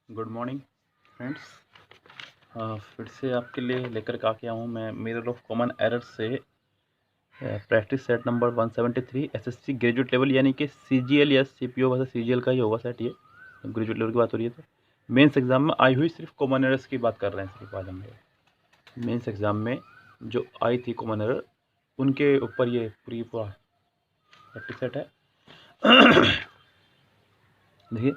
Good morning friends. फिर से आपके लिए लेकर के आके आया हूँ मैं मिरर ऑफ कॉमन एरर से practice set number 173 SSC graduate level यानी कि सीजीएल या सीपीओ वैसे सीजीएल का ही होगा सेट। ये ग्रेजुएट लेवल की बात हो रही है तो मेंस एग्जाम में आई हुई सिर्फ कॉमन एरर्स की बात कर रहे हैं। सिर्फ आज हम लोग मेंस एग्जाम में जो आई थी कॉमन एरर उनके ऊपर ये पूरा प्रैक्टिस सेट है। देखिए,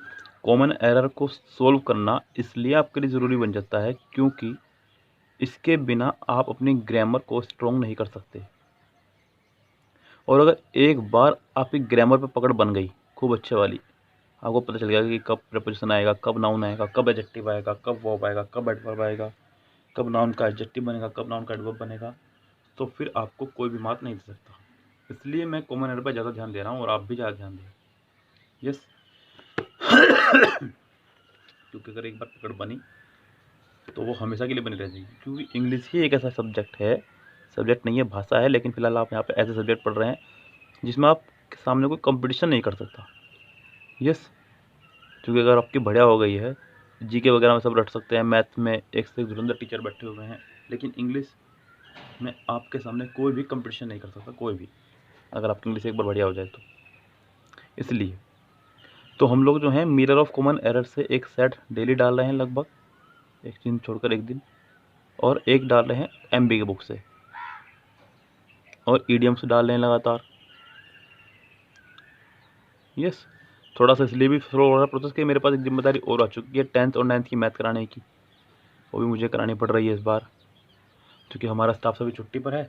कॉमन एरर को सोल्व करना इसलिए आपके लिए ज़रूरी बन जाता है क्योंकि इसके बिना आप अपनी ग्रामर को स्ट्रॉन्ग नहीं कर सकते। और अगर एक बार आपकी ग्रामर पे पकड़ बन गई खूब अच्छे वाली, आपको पता चल गया कि कब प्रीपोजिशन आएगा, कब नाउन आएगा, कब एडजेक्टिव आएगा, कब वर्ब आएगा, कब एडवर्ब आएगा, कब नाउन का एडजेक्टिव बनेगा, कब नाउन का एडवर्ब बनेगा, तो फिर आपको कोई भी मार्क नहीं दे सकता। इसलिए मैं कॉमन एरर पर ज़्यादा ध्यान दे रहा हूँ और आप भी ज़्यादा ध्यान दें। यस। क्योंकि अगर एक बार पकड़ बनी तो वो हमेशा के लिए बनी रह जाएगी, क्योंकि इंग्लिश ही एक ऐसा सब्जेक्ट है, सब्जेक्ट नहीं है, भाषा है, लेकिन फिलहाल आप यहाँ पे ऐसे सब्जेक्ट पढ़ रहे हैं जिसमें आप सामने कोई कंपटीशन नहीं कर सकता। यस। क्योंकि अगर आपकी बढ़िया हो गई है, जीके वगैरह में सब रट सकते हैं, मैथ में एक से एक धुरंधर टीचर बैठे हुए हैं, लेकिन इंग्लिश में आपके सामने कोई भी कंपटीशन नहीं कर सकता, कोई भी, अगर आपकी इंग्लिश एक बार बढ़िया हो जाए तो। इसलिए तो हम लोग जो हैं मिरर ऑफ कॉमन एरर से एक सेट डेली डाल रहे हैं, लगभग एक दिन छोड़कर एक दिन, और एक डाल रहे हैं एमबी की बुक से, और ईडीएम्स डाल रहे हैं लगातार। यस। थोड़ा सा इसलिए भी स्लो हो रहा है प्रोसेस कि मेरे पास एक जिम्मेदारी और आ चुकी है 10th और 9th की मैथ कराने की, वो भी मुझे करानी पड़ रही है इस बार, क्योंकि हमारा स्टाफ सभी छुट्टी पर है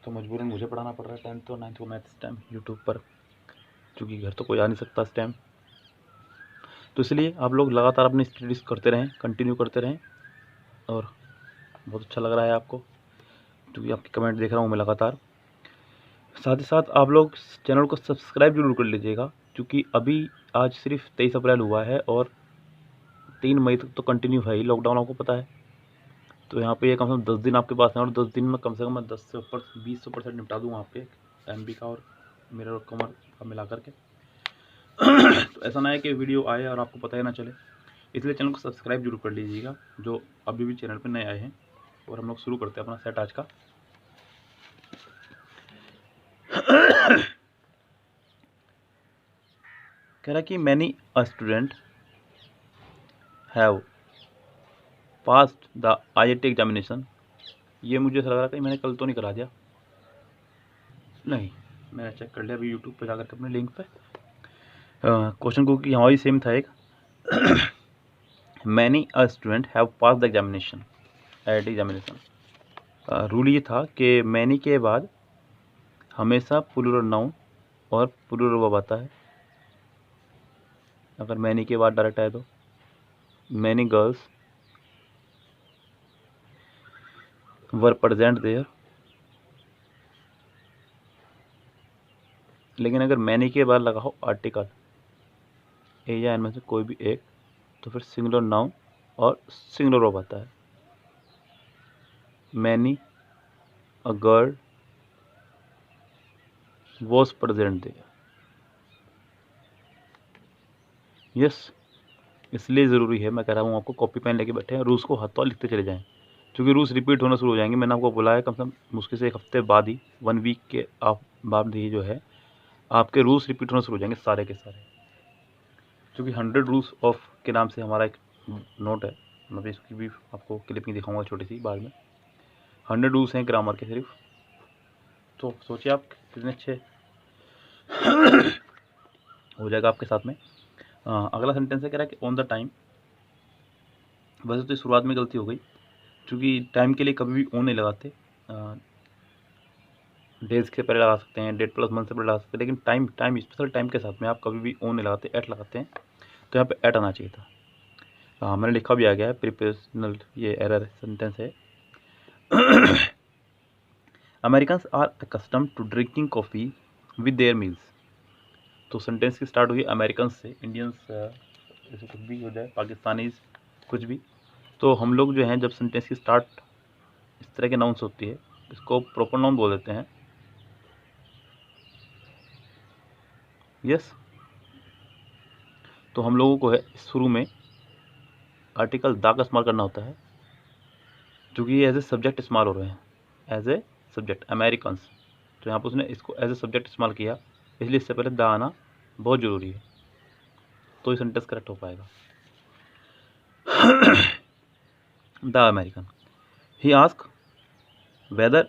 तो मजबूरन मुझे पढ़ाना पड़ रहा है 10th और 9th को मैथ इस टाइम यूट्यूब पर, क्योंकि घर तो कोई आ नहीं सकता इस टाइम। तो इसलिए आप लोग लगातार अपनी स्टडीज़ करते रहें, कंटिन्यू करते रहें, और बहुत अच्छा लग रहा है आपको क्योंकि आपके कमेंट देख रहा हूँ मैं लगातार। साथ ही साथ आप लोग चैनल को सब्सक्राइब जरूर कर लीजिएगा, क्योंकि अभी आज सिर्फ 23 अप्रैल हुआ है और 3 मई तक तो कंटिन्यू है ही लॉकडाउन, आपको पता है। तो यहाँ पे ये कम से कम 10 दिन आपके पास है, और 10 दिन में कम से कम मैं 10 से ऊपर 20% निपटा दूँ वहाँ पे एमबी का और मेरा कमर का मिला करके। तो ऐसा ना है कि वीडियो आए और आपको पता ही ना चले, इसलिए चैनल को सब्सक्राइब जरूर कर लीजिएगा जो अभी भी चैनल पर नए आए हैं। और हम लोग शुरू करते हैं अपना सेट आज का। कह रहा है कि many a student have passed the IIT examination. ये मुझे ऐसा लग रहा था कि मैंने कल तो नहीं करा दिया, नहीं, मैंने चेक कर लिया अभी यूट्यूब पे जाकर के अपने लिंक पे। क्वेश्चन को कि हमारी सेम था एक, many a student have pass the examination, IIT examination. Rule ये था कि मैनी के बाद हमेशा प्लूरल नाउन और प्लूरल वर्ब आता है। अगर मैनी के बाद डायरेक्ट आए तो many girls were present there, लेकिन अगर मैनी के बाद लगा हो आर्टिकल ए या एन में से कोई भी एक, तो फिर सिंगुलर नाउन और सिंगुलर वर्ब आता है। Many a girl was present there. Yes. इसलिए ज़रूरी है, मैं कह रहा हूँ आपको, कॉपी पेन लेके बैठे हैं, रूल्स को हाथों लिखते चले जाएं, क्योंकि रूल्स रिपीट होना शुरू हो जाएंगे। मैंने आपको बुलाया कम से कम मुश्किल से एक हफ्ते बाद ही, 1 वीक के आप बाद ही जो है आपके रूल्स रिपीट होना शुरू हो जाएंगे सारे के सारे, क्योंकि 100 रूल्स ऑफ के नाम से हमारा एक नोट है, मैं भी इसकी भी आपको क्लिपिंग दिखाऊंगा छोटी सी बाद में। 100 रूल्स हैं ग्रामर के सिर्फ, तो सोचिए आप कितने अच्छे हो जाएगा आपके साथ में। अगला सेंटेंस है, कह रहा है कि ऑन द टाइम। वैसे तो शुरुआत में गलती हो गई, क्योंकि टाइम के लिए कभी भी ऑन नहीं लगाते, डेज के पहले लगा सकते हैं, डेट प्लस मंथ से पहले लगा सकते हैं, लेकिन टाइम स्पेशल टाइम के साथ में आप कभी भी ऑन नहीं लगाते, एट लगाते हैं। तो यहाँ पे एट आना चाहिए था। हाँ, मैंने लिखा भी आ गया है, प्रिपोजिशनल ये एरर सेंटेंस है। Americans are accustom to drinking coffee with their meals. तो सेंटेंस की स्टार्ट हुई अमेरिकन से, इंडियंस जैसे कुछ भी हो जाए, पाकिस्तानीज कुछ भी, तो हम लोग जो हैं जब सेंटेंस की स्टार्ट इस तरह के नाउन्स होती है, इसको प्रॉपर नाउन बोल देते हैं। यस। तो हम लोगों को है शुरू में आर्टिकल द का इस्तेमाल करना होता है, क्योंकि ये एज ए सब्जेक्ट इस्तेमाल हो रहे हैं, एज ए सब्जेक्ट अमेरिकन्स, तो यहाँ पर उसने इसको एज ए सब्जेक्ट इस्तेमाल किया, इसलिए इससे पहले द आना बहुत ज़रूरी है, तो ये सेंटेंस करेक्ट हो पाएगा। The American, he ask whether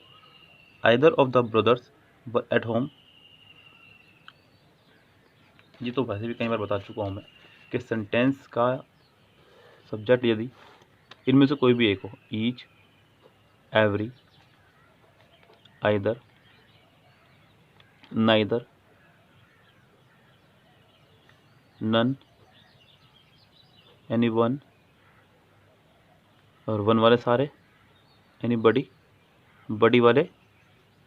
either of the brothers were at home. ये तो वैसे भी कई बार बता चुका हूँ मैं कि सेंटेंस का सब्जेक्ट यदि इनमें से कोई भी एक हो, each, every, either, neither, none, any one, और वन वाले सारे, एनी बडी, बडी वाले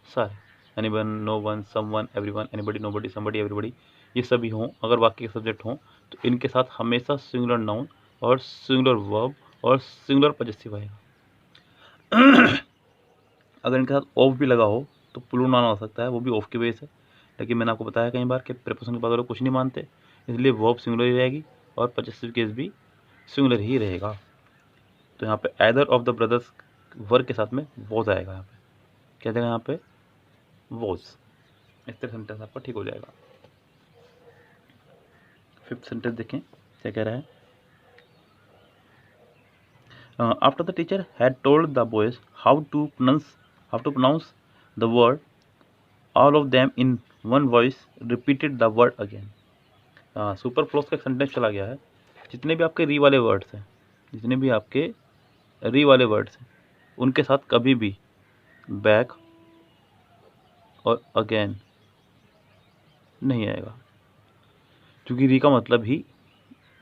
सारे, anyone, no one, someone, everyone, anybody, nobody, somebody, everybody, ये सभी हों, अगर वाक्य के सब्जेक्ट हों तो इनके साथ हमेशा सिंगुलर नाउन और सिंगुलर वर्ब और सिंगुलर पॉजेसिव आएगा। अगर इनके साथ ऑफ भी लगा हो तो प्लूरल नाउन आ सकता है, वो भी ऑफ की वजह से, लेकिन मैंने आपको बताया कई बार कि प्रीपोजिशन के बाद वाले कुछ नहीं मानते, इसलिए वर्ब सिंगुलर ही रहेगी और पॉजेसिव केस भी सिंगुलर ही रहेगा। तो यहाँ पे आइदर ऑफ द ब्रदर्स वर्ग के साथ में वॉज आएगा, यहाँ पे क्या देगा, यहाँ पे वॉज, इस तरह सेंटेंस आपका ठीक हो जाएगा। फिफ्थ सेंटेंस देखें क्या कह रहा है। After the teacher had told the boys how to pronounce the word, all of them in one voice repeated the word again। Super close का सेंटेंस चला गया है। जितने भी आपके री वाले वर्ड्स हैं, जितने भी आपके री वाले वर्ड्स हैं, उनके साथ कभी भी बैक और अगेन नहीं आएगा, क्योंकि री का मतलब ही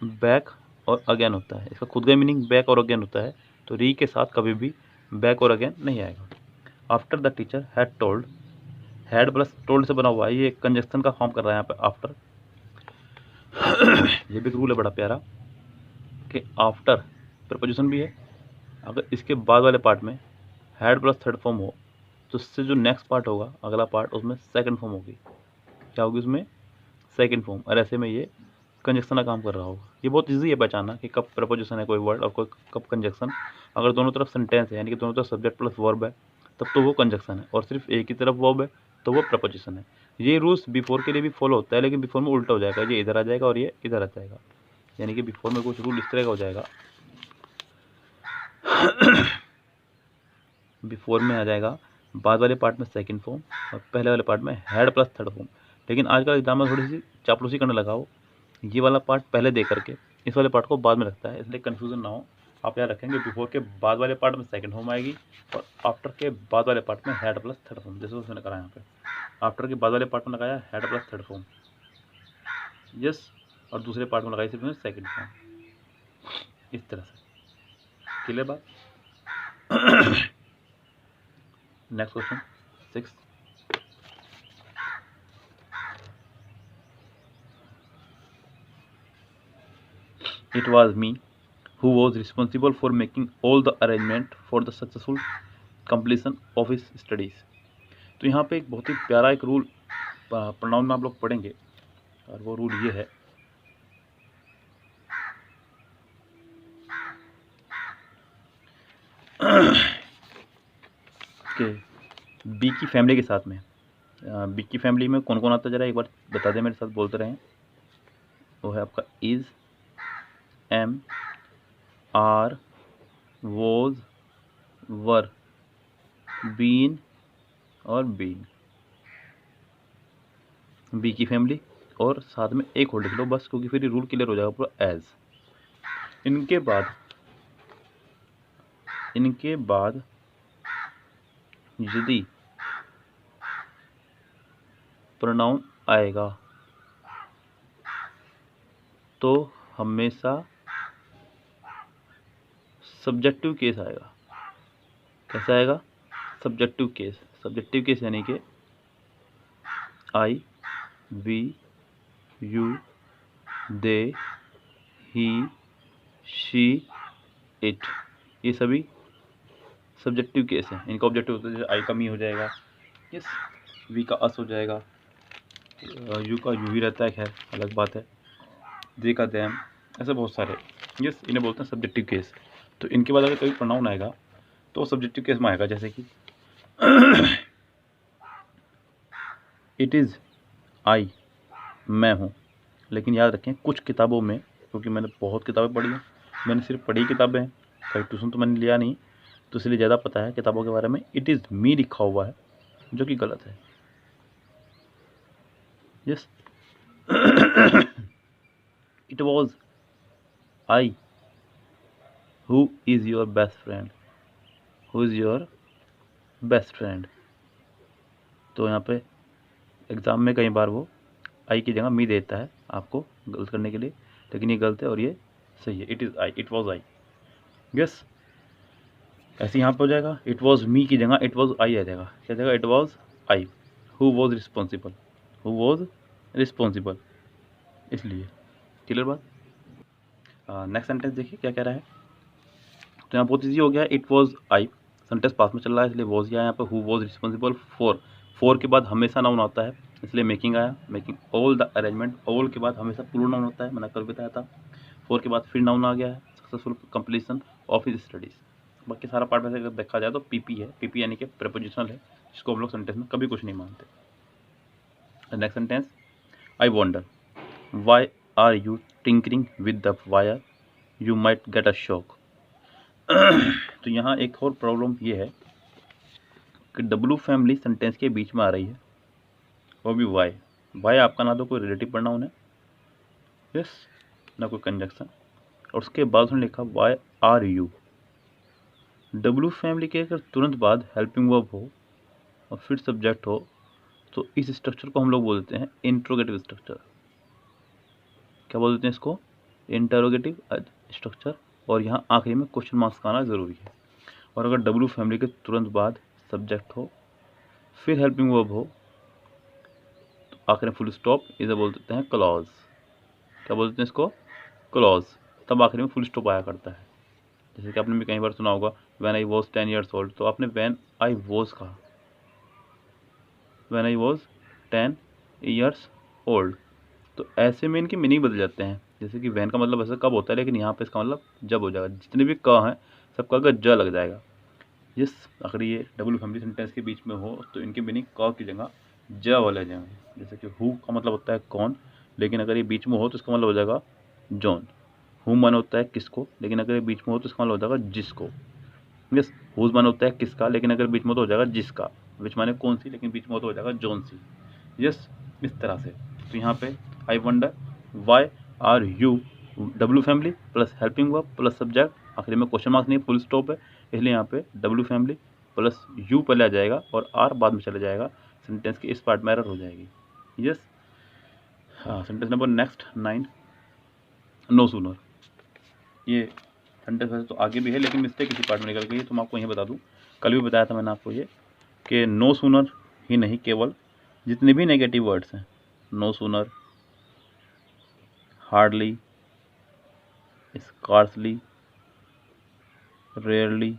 बैक और अगेन होता है, इसका खुद का मीनिंग बैक और अगेन होता है, तो री के साथ कभी भी बैक और अगेन नहीं आएगा। After the teacher had told, had plus told से बना हुआ है, ये कंजक्शन का फॉर्म कर रहा है यहाँ पे आफ्टर। ये भी एक रूल है बड़ा प्यारा कि आफ्टर प्रपोजिशन भी है, अगर इसके बाद वाले पार्ट में हैड प्लस थर्ड फॉर्म हो तो उससे जो नेक्स्ट पार्ट होगा, अगला पार्ट, उसमें सेकंड फॉर्म होगी। क्या होगी उसमें? Second form. और ऐसे में ये कंजक्शन का काम कर रहा होगा। ये बहुत इजी है पहचानना कि कब प्रपोजिशन है कोई वर्ड और कब कंजक्शन। अगर दोनों तरफ सेंटेंस है, यानी कि दोनों तरफ सब्जेक्ट प्लस वर्ब है, तब तो वो कंजक्शन है, और सिर्फ एक ही तरफ वर्ब है तो वो प्रपोजिशन है। ये रूल्स बिफोर के लिए भी फॉलो होता है, लेकिन बिफोर में उल्टा हो जाएगा, ये इधर आ जाएगा और ये इधर आ जाएगा, यानी कि बिफोर में कुछ रूल इस तरह का हो जाएगा। बिफोर में आ जाएगा बाद वाले पार्ट में सेकंड फॉर्म और पहले वाले पार्ट में हैड प्लस थर्ड फॉर्म। लेकिन आजकल एग्जाम में थोड़ी सी चापलूसी करने लगा हो, ये वाला पार्ट पहले दे करके इस वाले पार्ट को बाद में रखता है, इसलिए कन्फ्यूजन ना हो। आप याद रखेंगे बिफोर के बाद वाले पार्ट में सेकंड फॉर्म आएगी और आफ्टर के बाद वाले पार्ट में हैड प्लस थर्ड फॉर्म, जैसे उसने करा यहाँ पे आफ्टर के बाद वाले पार्ट में लगाया had plus third form, yes, और दूसरे पार्ट में लगाई सिर्फ सेकंड फॉर्म, इस तरह से। क्लियर बात? Next question 6। It was me who was responsible for making all the arrangement for the successful completion of his studies। तो यहाँ पे एक बहुत ही प्यारा एक रूल प्रोनाउन में आप लोग पढ़ेंगे, और वो रूल ये है कि बी की फैमिली के साथ में, बी की फैमिली में कौन कौन आता है, जरा एक बार बता दें, मेरे साथ बोलते रहें। वो है आपका is, am, are, was, were, been और बीन, बी की फैमिली, और साथ में एक और लिख लो बस, क्योंकि फिर रूल क्लियर हो जाएगा पूरा एज। इनके बाद यदि प्रोनाउन आएगा तो हमेशा सब्जेक्टिव केस आएगा। कैसा आएगा? Subjective case. सब्जेक्टिव केस यानी कि I, we, you, they, he, she, it, ये सभी सब्जेक्टिव केस हैं। इनका ऑब्जेक्टिव होता है, जैसे आई का मी हो जाएगा, यस, वी का अस हो जाएगा, यू का यू ही रहता है, खैर अलग बात है, दे का दैम, ऐसे बहुत सारे यस, इन्हें बोलते हैं सब्जेक्टिव केस। तो इनके बाद अगर कोई प्रोनाउन आएगा तो सब्जेक्टिव केस में आएगा, जैसे कि इट इज़ आई, मैं हूँ। लेकिन याद रखें कुछ किताबों में, क्योंकि मैंने बहुत किताबें पढ़ी हैं, मैंने सिर्फ पढ़ी किताबें हैं, कहीं ट्यूशन तो मैंने लिया नहीं, तो इसलिए ज़्यादा पता है किताबों के बारे में। इट इज़ मी लिखा हुआ है, जो कि गलत है। Yes, it was I who is your best friend, who is your best friend. तो यहाँ पे एग्ज़ाम में कई बार वो आई की जगह मी देता है आपको गलत करने के लिए, लेकिन ये गलत है और ये सही है। It is I, it was I. Yes, ऐसे यहाँ पे हो जाएगा, इट वॉज मी की जगह इट वॉज आई आ जाएगा। क्या जाएगा? It was I who was responsible, who was responsible, इसलिए। क्लियर बात? नेक्स्ट सेंटेंस देखिए क्या कह रहा है। तो यहाँ बहुत ईजी हो गया, इट वॉज आई, सेंटेंस पास में चल रहा है इसलिए वॉज आया यहाँ पे। हु वॉज रिस्पॉन्सिबल फॉर के बाद हमेशा नाउन आता है, इसलिए मेकिंग आया। Making all the arrangement, all के बाद हमेशा प्लूरल नाउन होता है, मैंने कल बताया था। फॉर के बाद फिर नाउन आ गया है, successful completion of his studies. बाकी सारा पार्ट वैसे अगर देखा जाए तो पीपी है, पीपी यानी कि प्रेपोजिशनल है, जिसको हम लोग सेंटेंस में कभी कुछ नहीं मानते। Next sentence, I wonder why are you tinkering with the wire, you might get a shock. तो यहाँ एक और प्रॉब्लम ये है कि डब्लू फैमिली सेंटेंस के बीच में आ रही है, वो भी वाई। वाई आपका ना तो कोई रिलेटिव प्रोनाउन है, यस, ना कोई कंजक्शन, और उसके बाद उसने लिखा why are you. W family के अगर तुरंत बाद हेल्पिंग वर्ब हो और फिर सब्जेक्ट हो तो इस स्ट्रक्चर को हम लोग बोलते हैं इंट्रोगेटिव स्ट्रक्चर। क्या बोलते हैं इसको? Interrogative structure. और यहाँ आखिरी में क्वेश्चन मार्क्स का आना ज़रूरी है। और अगर डब्लू फैमिली के तुरंत बाद सब्जेक्ट हो फिर हेल्पिंग वर्ब हो तो आखिर में फुल स्टॉप, इसे बोल देते हैं क्लॉज। क्या बोलते हैं इसको? क्लॉज। तब आखिर में फुल स्टॉप आया करता है। जैसे कि आपने भी कई बार सुना होगा when I was 10 years old, तो आपने व्हेन आई वॉज कहा, when I was 10 years old। तो ऐसे में इनकी मीनिंग बदल जाते हैं। जैसे कि वैन का मतलब ऐसा कब होता है, लेकिन यहाँ पे इसका मतलब जब हो जाएगा। जितने भी क हैं सबका अगर ज लग जाएगा। जिस अगर ये डबल फैमिली सेंटेंस के बीच में हो तो इनकी मीनिंग क की जगह ज वाले जाएंगे। जैसे कि हु का मतलब होता है कौन, लेकिन अगर ये बीच में हो तो इसका मतलब हो जाएगा जॉन। हु मन होता है किसको, लेकिन अगर ये बीच में हो तो इसका मतलब हो जाएगा जिसको। यस, हुज मन होता है किसका, लेकिन अगर बीच में तो हो जाएगा जिसका। विच माने कौन सी, लेकिन बीच में हो तो हो जाएगा जॉन सी। यस, इस तरह से। तो यहाँ पे I wonder why are you, W family plus helping verb plus subject, आखिर में क्वेश्चन मार्क्स नहीं, फुल स्टॉप है, इसलिए यहाँ पे डब्ल्यू फैमिली प्लस यू पहले आ जाएगा और आर बाद में चला जाएगा। सेंटेंस की इस पार्ट में एरर हो जाएगी। यस, हाँ, sentence number next 9, no sooner. ये सेंटेंस वैसे तो आगे भी है लेकिन मिस्टेक इसी पार्ट में निकल गई है, तो मैं आपको यही बता दूँ। कल भी बताया था मैंने आपको ये कि नो सूनर ही नहीं, केवल जितने भी नेगेटिव वर्ड्स हैं, no sooner, hardly, scarcely, rarely,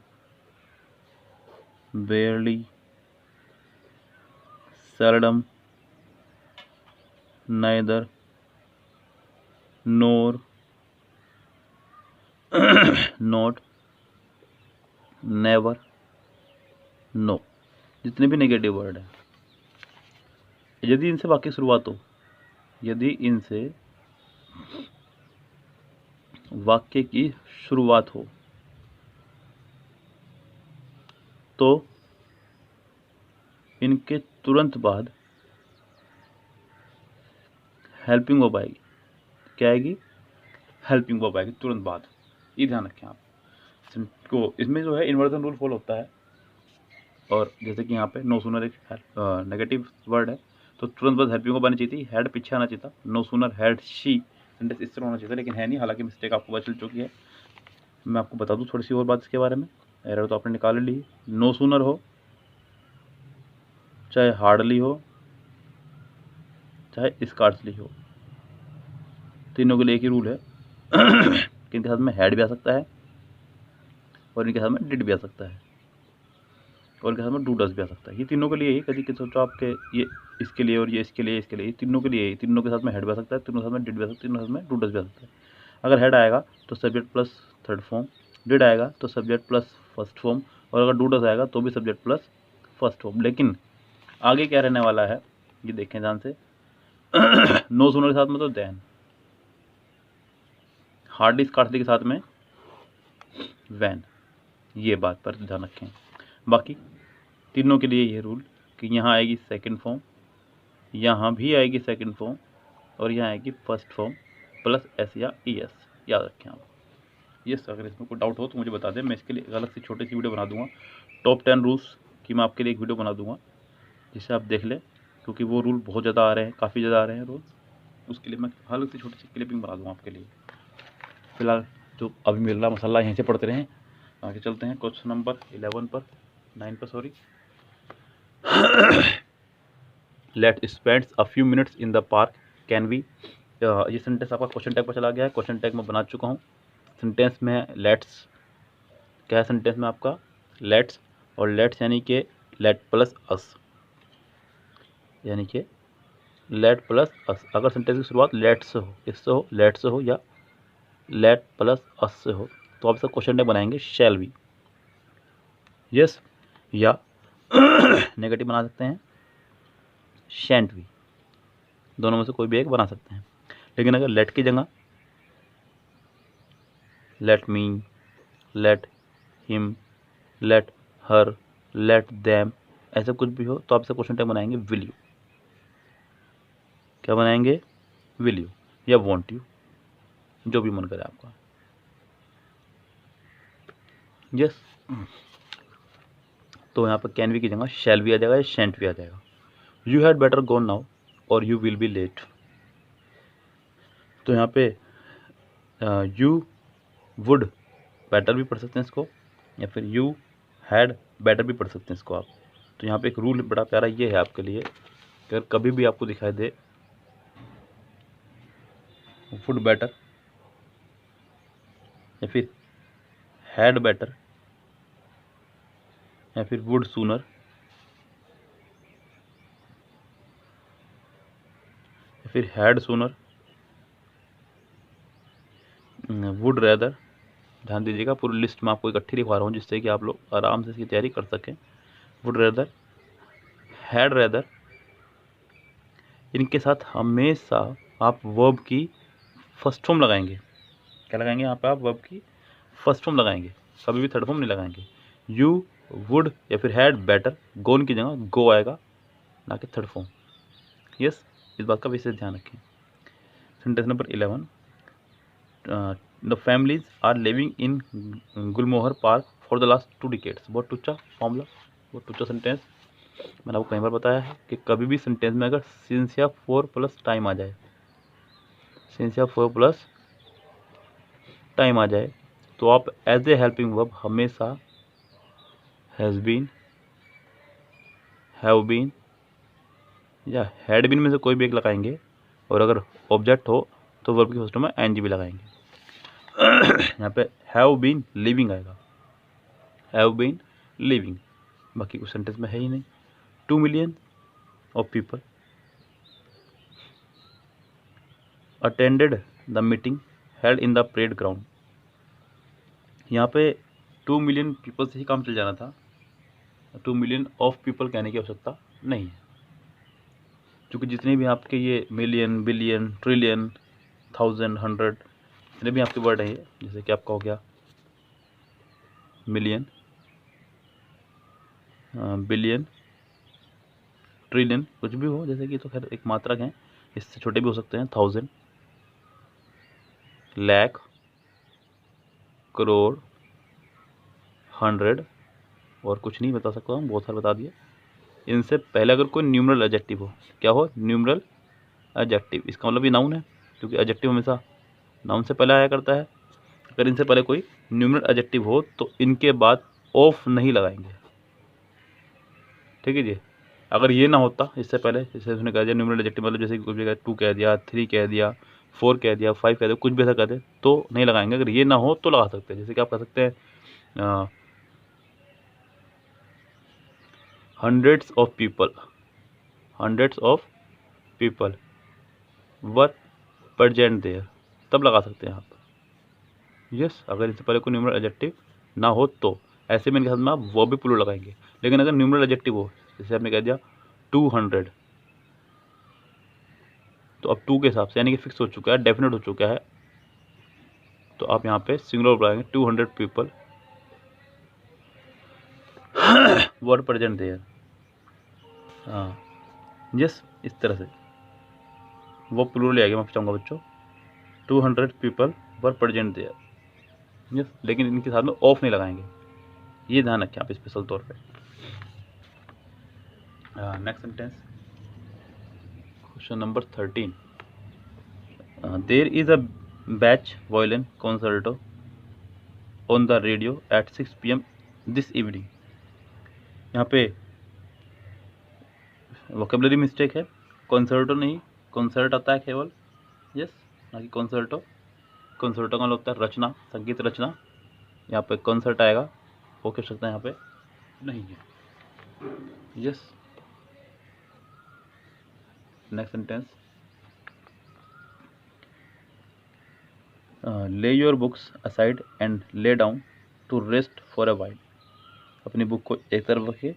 barely, seldom, neither, nor, not, never, no, जितने भी नेगेटिव वर्ड हैं, यदि इनसे वाक्य शुरुआत हो, यदि इनसे वाक्य की शुरुआत हो तो इनके तुरंत बाद हेल्पिंग वर्ब आएगी। क्या आएगी? हेल्पिंग वर्ब आएगी तुरंत बाद। ये ध्यान रखें आप को। इसमें जो है इन्वर्जन रूल फॉलो होता है। और जैसे कि यहाँ पे नो सूनर एक नेगेटिव वर्ड है तो तुरंत बाद हेल्पिंग वर्ब आनी चाहिए थी, हैड पीछे आना चाहिए था। No sooner had she, sentence इस तरह होना चाहिए था, लेकिन है नहीं। हालांकि मिस्टेक आपको पता चल चुकी है। मैं आपको बता दूँ थोड़ी सी और बात इसके बारे में। एरर तो आपने निकाल ली। नो सूनर हो चाहे हार्डली हो चाहे स्कार्सली हो, तीनों के लिए एक ही रूल है कि इनके साथ में हैड भी आ सकता है और इनके साथ में डिड भी आ सकता है और इनके साथ में डू डस भी आ सकता है। ये तीनों के लिए ही, कभी कि सोचो आपके ये इसके लिए और ये इसके लिए, ये तीनों के लिए, तीनों के साथ में हेड भी आ सकता है, तीनों के साथ में डिड भी आ सकता है, तीनों के साथ में डू डस भी आ सकता है। अगर हेड आएगा तो subject plus third form, did आएगा तो सब्जेक्ट प्लस फर्स्ट फॉर्म, और अगर डू डज आएगा तो भी सब्जेक्ट प्लस फर्स्ट फॉर्म। लेकिन आगे क्या रहने वाला है ये देखें ध्यान से। नो सूनर के साथ में तो देन, हार्डली स्कार्सली के साथ में वैन, ये बात पर ध्यान रखें। बाकी तीनों के लिए ये रूल कि यहाँ आएगी सेकंड फॉर्म, यहाँ भी आएगी सेकंड फॉर्म, और यहाँ आएगी फर्स्ट फॉर्म प्लस एस या ई एस, याद रखें आप। यस, अगर इसमें कोई डाउट हो तो मुझे बता दें, मैं इसके लिए एक अलग से छोटी सी वीडियो बना दूंगा। टॉप 10 रूल्स की मैं आपके लिए एक वीडियो बना दूंगा जिसे आप देख लें, क्योंकि वो रूल बहुत ज़्यादा आ रहे हैं, काफ़ी ज़्यादा आ रहे हैं रूल। उसके लिए मैं अलग से छोटी सी क्लिपिंग बना दूंगा आपके लिए। फिलहाल जो अभी मिल रहा मसाला यहीं से पढ़ते रहें। आगे चलते हैं क्वेश्चन नंबर 9 पर sorry. Let spend a few minutes in the park can we. ये सेंटेंस आपका क्वेश्चन टैग पर चला गया है। क्वेश्चन टैग मैं बना चुका हूँ। सेंटेंस में है लेट्स, क्या है सेंटेंस में आपका लेट्स, और लेट्स यानी कि लेट प्लस अस, यानी कि लेट प्लस अस। अगर सेंटेंस की शुरुआत लेट से हो, इससे हो, लेट से हो या लेट प्लस अस से हो तो आप सब क्वेश्चन टैग बनाएंगे शैल बी, यस, या नेगेटिव बना सकते हैं शैंट बी, दोनों में से कोई भी एक बना सकते हैं। लेकिन अगर लेट की जगह let me, let him, let her, let them ऐसा कुछ भी हो तो आप सब क्वेश्चन टैग बनाएंगे विल यू। क्या बनाएंगे? विल यू या वॉन्ट यू, जो भी मन करे आपका। यस, तो यहाँ पर कैन वी की जगह शैल भी आ जाएगा या शेंट भी आ जाएगा। You had better go now और यू विल बी लेट। तो यहाँ पे यू वुड बेटर भी पढ़ सकते हैं इसको, या फिर यू हैड बेटर भी पढ़ सकते हैं इसको आप। तो यहाँ पे एक रूल बड़ा प्यारा ये है आपके लिए, अगर कभी भी आपको दिखाई दे वुड बेटर या फिर हैड बेटर या फिर वुड सूनर या फिर हैड सूनर, वुड रेदर, ध्यान दीजिएगा पूरी लिस्ट में आपको इकट्ठी लिखवा रहा हूँ जिससे कि आप लोग आराम से इसकी तैयारी कर सकें। वुड रेदर, हैड रेदर, इनके साथ हमेशा आप वर्ब की फर्स्ट फॉर्म लगाएंगे। क्या लगाएंगे यहाँ पे आप? वर्ब की फर्स्ट फॉर्म लगाएंगे, कभी भी थर्ड फॉर्म नहीं लगाएंगे। यू वुड या फिर हैड बेटर, गोन की जगह गो आएगा, ना कि थर्ड फॉर्म। यस, इस बात का विशेष ध्यान रखें। Sentence number 11, the families are living in Gulmohar park for the last 2 decades। बहुत टूचा फॉर्मूला, बहुत टूचा सेंटेंस। मैंने आपको कई बार बताया है कि कभी भी सेंटेंस में अगर सिंस या फोर प्लस टाइम आ जाए, सिंस या फोर प्लस टाइम आ जाए तो आप एज ए हेल्पिंग वर्ब हमेशा हैज़ बीन, हैव बीन या हैड बीन में से कोई भी एक लगाएंगे, और अगर ऑब्जेक्ट हो तो वर्ब की फर्स्ट में एन जी भी लगाएंगे। यहाँ पे हैव बीन लिविंग आएगा, हैव बीन लिविंग, बाकी कुछ सेंटेंस में है ही नहीं। 2 million of people attended the meeting held in the parade ground। यहाँ पे 2 million people से ही काम चल जाना था, 2 million of people कहने की आवश्यकता नहीं है, क्योंकि जितने भी आपके ये मिलियन, बिलियन, ट्रिलियन, 1000, 100 जितने भी आपके वर्ड हैं ये, जैसे कि आपका हो गया मिलियन, बिलियन, ट्रिलियन, कुछ भी हो, जैसे कि तो खैर एक मात्रक हैं, इससे छोटे भी हो सकते हैं, 1000, लाख, करोड़, 100 और कुछ नहीं बता सकता हूँ, बहुत सारे बता दिए। इनसे पहले अगर कोई न्यूमरल एडजेक्टिव हो, क्या हो? न्यूमरल एडजेक्टिव, इसका मतलब ये नाउन है, क्योंकि एडजेक्टिव हमेशा नाउन से पहले आया करता है। अगर इनसे पहले कोई न्यूमरल एडजेक्टिव हो तो इनके बाद ऑफ नहीं लगाएंगे, ठीक है जी। अगर ये ना होता इससे पहले, जैसे उसने कह दिया न्यूमरल एडजेक्टिव मतलब जैसे कुछ भी 2 कह दिया, 3 कह दिया, 4 कह दिया, 5 कह दिया, कुछ भी ऐसा कह दे तो नहीं लगाएंगे। अगर ये ना हो तो लगा सकते हैं, जैसे कि आप कह सकते हैं hundreds of people were present there, तब लगा सकते हैं आप। यस, अगर इससे पहले कोई न्यूमरल एडजेक्टिव ना हो तो ऐसे में इनके साथ में आप वो भी प्लूरल लगाएंगे। लेकिन अगर न्यूमरल एडजेक्टिव हो, जैसे आपने कह दिया 200, तो अब 2 के हिसाब से यानी कि फिक्स हो चुका है, डेफिनेट हो चुका है, तो आप यहाँ पे सिंगुलर लगाएंगे 200 पीपल वर प्रेजेंट देयर। हाँ, यस, इस तरह से वो प्लूरल आ गया। मैं चाहूँगा बच्चों 200 people were present there, yes, लेकिन इनके साथ में ऑफ नहीं लगाएंगे, ये ध्यान रखें आप स्पेशल तौर पे। Next sentence, question number 13। There is a Bach violin concerto on the radio at 6 PM this evening. यहाँ पे वोकेबलरी मिस्टेक है, कंसर्टो नहीं, कंसर्ट आता है केवल, यस, ना कि कंसर्टो। कंसर्टो का मतलब होता है रचना, संगीत रचना, यहाँ पे कंसर्ट आएगा, वो कह सकते हैं यहाँ पे नहीं है, yes. Next sentence, lay your books aside and lay down to rest for a while. अपनी बुक को एक तरफ रखिए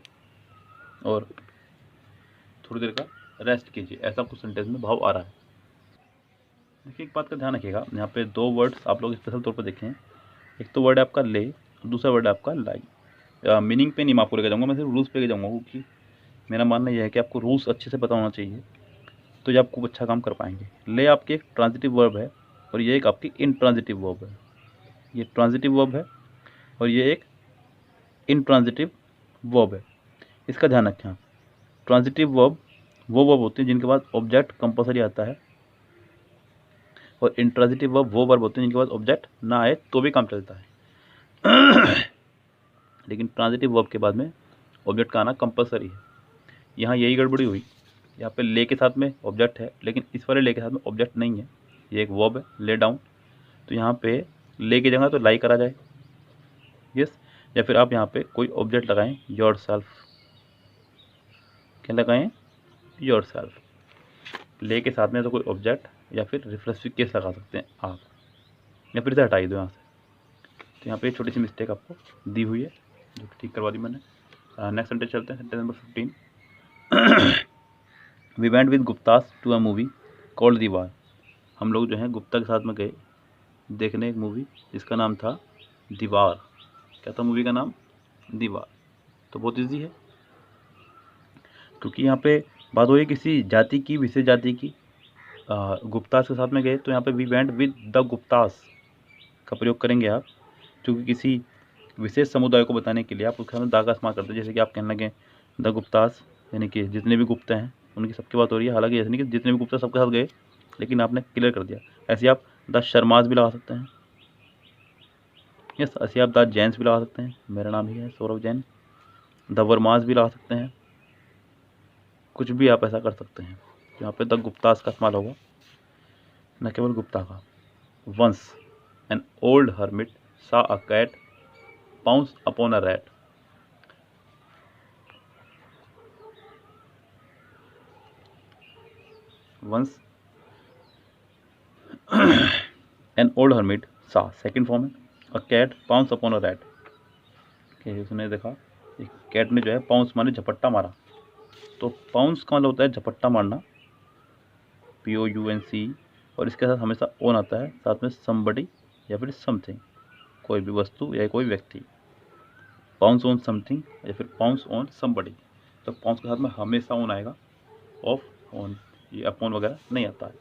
और थोड़ी देर का रेस्ट कीजिए, ऐसा कुछ सेंटेंस में भाव आ रहा है। देखिए, एक बात का ध्यान रखिएगा, यहाँ पे 2 वर्ड्स आप लोग स्पेशल तौर पर देखें। एक तो वर्ड है आपका ले, दूसरा वर्ड है आपका लाई। मीनिंग पे नहीं मैं आपको लेकर जाऊँगा, मैं सिर्फ रूल्स पे लेकर जाऊँगा, क्योंकि मेरा मानना यह है कि आपको रूल्स अच्छे से पता होना चाहिए, तो ये आपको अच्छा काम कर पाएंगे। ले आपकी एक ट्रांजिटिव वर्ब है और ये एक आपकी इनट्रांजिटिव वर्ब है। ये ट्रांजिटिव वर्ब है और ये एक इनट्रांजिटिव वर्ब है, इसका ध्यान रखें आप। ट्रांजिटिव वर्ब वो वर्ब होती है जिनके बाद ऑब्जेक्ट कंपल्सरी आता है, और इंट्रांजिटिव वर्ब वो वर्ब होते हैं जिनके बाद ऑब्जेक्ट ना आए तो भी काम चलता है लेकिन ट्रांजिटिव वर्ब के बाद में ऑब्जेक्ट का आना कंपल्सरी है। यहाँ यही गड़बड़ी हुई, यहाँ पे ले के साथ में ऑब्जेक्ट है, लेकिन इस वाले ले के साथ में ऑब्जेक्ट नहीं है, ये एक वर्ब है ले डाउन, तो यहाँ पे ले की जगह तो लाई करा जाए, यस, या फिर आप यहाँ पे कोई ऑब्जेक्ट लगाएं, योर सेल्फ। क्या लगाएं? Your self. ले के साथ में तो कोई ऑब्जेक्ट या फिर रिफ्लेक्सिव केस लगा सकते हैं आप, या फिर इसे हटाई दो यहाँ से। तो यहाँ पे छोटी सी मिस्टेक आपको दी हुई है, जो ठीक करवा दी मैंने। नेक्स्ट सेंटेंस चलते हैं, sentence number 15। We went with Guptas to a movie called Deewar. हम लोग जो हैं गुप्ता के साथ में गए देखने एक मूवी जिसका नाम था दीवार। क्या था मूवी का नाम? दीवार। तो बहुत ईजी है, क्योंकि यहाँ पे बात हो रही है किसी जाति की, विशेष जाति की। गुप्तास के साथ में गए तो यहाँ पे we went with the Guptas का प्रयोग करेंगे आप, क्योंकि किसी विशेष समुदाय को बताने के लिए आप उसके सामने दा का इस्तेमाल करते हैं। जैसे कि आप कहने लगे द गुप्तास, यानी कि जितने भी गुप्ता हैं उनकी सबकी बात हो रही है, हालांकि ऐसे नहीं कि जितने भी गुप्ता सबके साथ गए, लेकिन आपने क्लियर कर दिया। ऐसे आप द शर्माज भी लगा सकते हैं, यस, ऐसे आप द जैन्स भी लगा सकते हैं, मेरा नाम ही है सौरभ जैन। द वर्माज भी लगा सकते हैं, कुछ भी आप ऐसा कर सकते हैं। यहाँ पे द गुप्तास का इस्तेमाल होगा, न केवल गुप्ता का। Once an old hermit saw a cat pounce upon a rat. Once an old hermit saw, second form है, a cat pounce upon a rat. कि उसने देखा एक कैट ने जो है पाउंस माने झपट्टा मारा। तो पाउंस का मतलब होता है झपट्टा मारना, POUNC, और इसके साथ हमेशा ऑन आता है, साथ में somebody या फिर समथिंग, कोई भी वस्तु या कोई व्यक्ति। पाउंस ऑन समथिंग या फिर पाउंस ऑन somebody, तो पाउंस के साथ में हमेशा ऑन आएगा, ऑफ ऑन, ये अपॉन वगैरह नहीं आता है।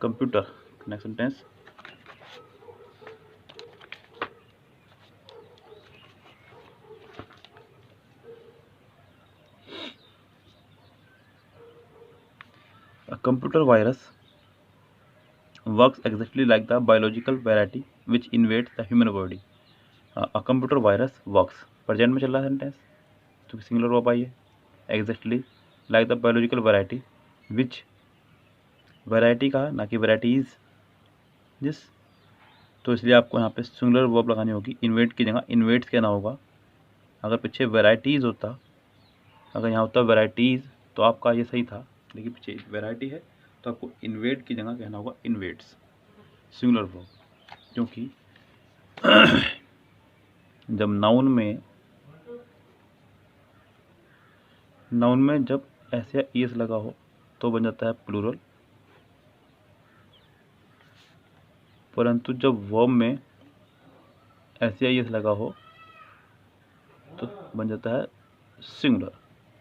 Computer, next sentence, a computer virus works exactly like the biological variety which invades the human body. A computer virus works, present में चल रहा है सेंटेंस, तो सिंगुलर वर्ब आई है। Exactly like the biological variety, which, variety का ना कि varieties, जिस, तो इसलिए आपको यहाँ पे सिंगुलर वर्ब लगानी होगी। इन्वेट की जगह इन्वेट्स कहना होगा। अगर पीछे वैराइटीज़ होता, अगर यहाँ होता वैराइटीज़, तो आपका ये सही था, लेकिन पीछे वैरायटी है तो आपको इन्वेट की जगह कहना होगा इन्वेट्स। सिंगुलर वर्ब, क्योंकि जब नाउन में जब ऐसे ईएस लगा हो तो बन जाता है प्लूरल, परंतु जब वर्ब में ऐसे ईएस लगा हो तो बन जाता है सिंगुलर।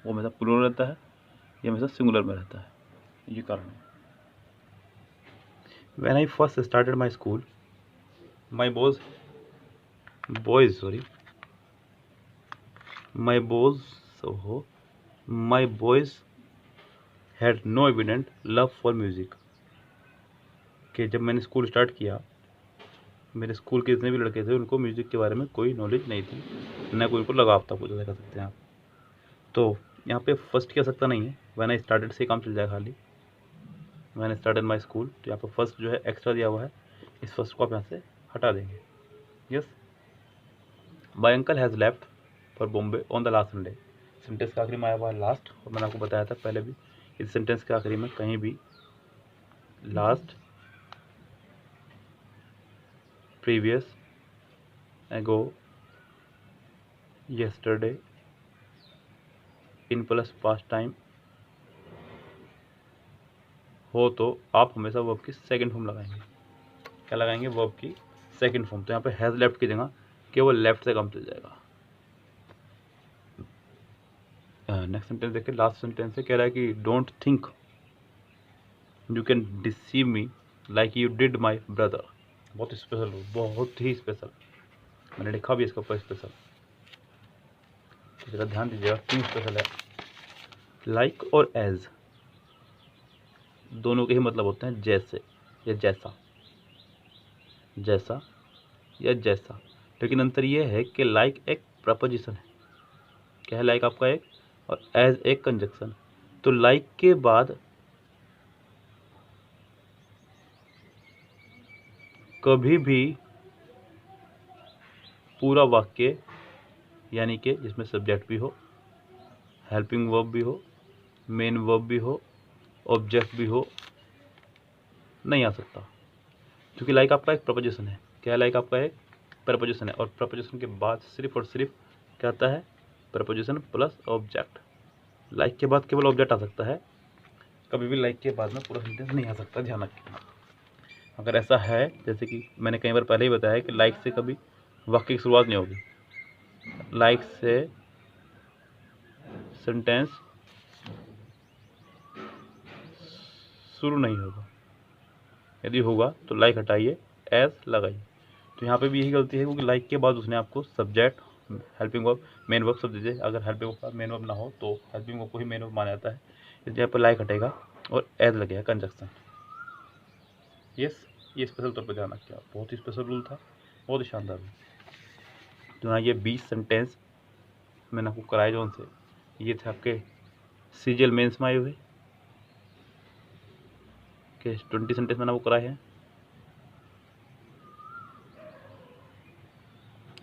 वो हमेशा प्लूरल रहता है, ये हमेशा सिंगुलर में रहता है, ये कारण है। When I first started my school, my boys had no evident love for music। कि जब मैंने स्कूल स्टार्ट किया, मेरे स्कूल के जितने भी लड़के थे उनको म्यूज़िक के बारे में कोई नॉलेज नहीं थी, न कोई उनको लगाव था, कुछ ऐसा कह सकते हैं आप। तो यहाँ पे फर्स्ट की आवश्यकता नहीं है, व्हेन आई स्टार्टेड से काम चल जाएगा खाली। When I started my school, तो यहाँ पे फर्स्ट जो है एक्स्ट्रा दिया हुआ है, इस फर्स्ट को आप यहाँ से हटा देंगे। Yes, my uncle has left for Bombay on the last Sunday. Sentence का आखिरी में आया हुआ है लास्ट, और मैंने आपको बताया था पहले भी, इस सेंटेंस के आखिरी में कहीं भी लास्ट, प्रीवियस, एगो, yesterday, in plus past time हो तो आप हमेशा वर्ब की सेकंड फॉर्म लगाएंगे। क्या लगाएंगे? वर्ब की सेकंड फॉर्म। तो यहाँ पे हैज़ लेफ्ट की जगह केवल लेफ्ट से काम चल जाएगा। नेक्स्ट सेंटेंस देखिए, लास्ट सेंटेंस से कह रहा है कि don't think you can deceive me like you did my brother. बहुत स्पेशल, बहुत ही स्पेशल, मैंने लिखा भी इसके ऊपर स्पेशल, तो जरा ध्यान दीजिएगा क्यों स्पेशल है। लाइक और एज दोनों के ही मतलब होते हैं जैसे या जैसा, जैसा या जैसा, लेकिन अंतर यह है कि लाइक एक प्रपोजिशन है। क्या है लाइक आपका? एक, और एज एक कंजक्शन। तो लाइक के बाद कभी भी पूरा वाक्य, यानी कि जिसमें सब्जेक्ट भी हो, हेल्पिंग वर्ब भी हो, मेन वर्ब भी हो, ऑब्जेक्ट भी हो, नहीं आ सकता, क्योंकि लाइक आपका एक प्रपोजिशन है। क्या है? लाइक आपका एक प्रपोजिशन है, और प्रपोजिशन के बाद सिर्फ और सिर्फ क्या आता है? Preposition plus object. लाइक के बाद केवल ऑब्जेक्ट आ सकता है, कभी भी लाइक के बाद में पूरा सेंटेंस नहीं आ सकता, ध्यान रखिए। अगर ऐसा है, जैसे कि मैंने कई बार पहले ही बताया कि लाइक से कभी वाक्य की शुरुआत नहीं होगी, लाइक से सेंटेंस शुरू नहीं होगा। यदि होगा तो लाइक हटाइए, एज लगाइए। तो यहाँ पे भी यही गलती है, क्योंकि लाइक के बाद उसने आपको subject, helping verb, main verb सब दीजिए। अगर हेल्पिंग वर्ब मेन वर्ब ना हो तो हेल्पिंग वर्ब को ही मेन वर्ब माना जाता है, इसलिए यहाँ पर लाइक हटेगा और एज लगेगा कंजक्शन। यस, ये स्पेशल तौर पर ध्यान रखिए आप, बहुत ही स्पेशल रूल था, बहुत ही शानदार रूल। तो यहाँ ये 20 सेंटेंस मैंने आपको कराए जो उनसे, ये थे आपके सीजीएल मेंस में आए हुए के 20 सेंटेंस मैंने आपको कराए हैं।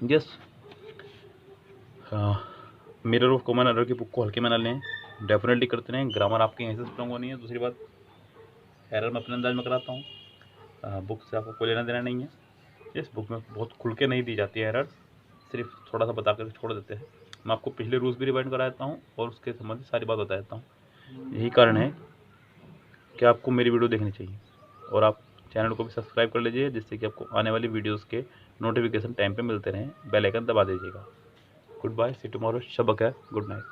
Yes, mirror of common error की बुक को हल्के में ना लें, डेफिनेटली करते रहें। ग्रामर आपकी यहीं से स्ट्रॉन्ग होनी है। दूसरी बात, एरर मैं अपने अंदाज में कराता हूँ, बुक से आपको कोई लेना देना नहीं है। इस बुक में बहुत खुल के नहीं दी जाती है एरर, सिर्फ थोड़ा सा बता कर छोड़ देते हैं। मैं आपको पिछले रूल्स भी रिवाइंड करा देता हूँ और उसके संबंधित सारी बात बता देता हूँ। यही कारण है कि आपको मेरी वीडियो देखनी चाहिए, और आप चैनल को भी सब्सक्राइब कर लीजिए, जिससे कि आपको आने वाली वीडियोस के नोटिफिकेशन टाइम पे मिलते रहें। बेल आइकन दबा दीजिएगा। गुड बाय, सी टुमारो, शब बखैर, गुड नाइट।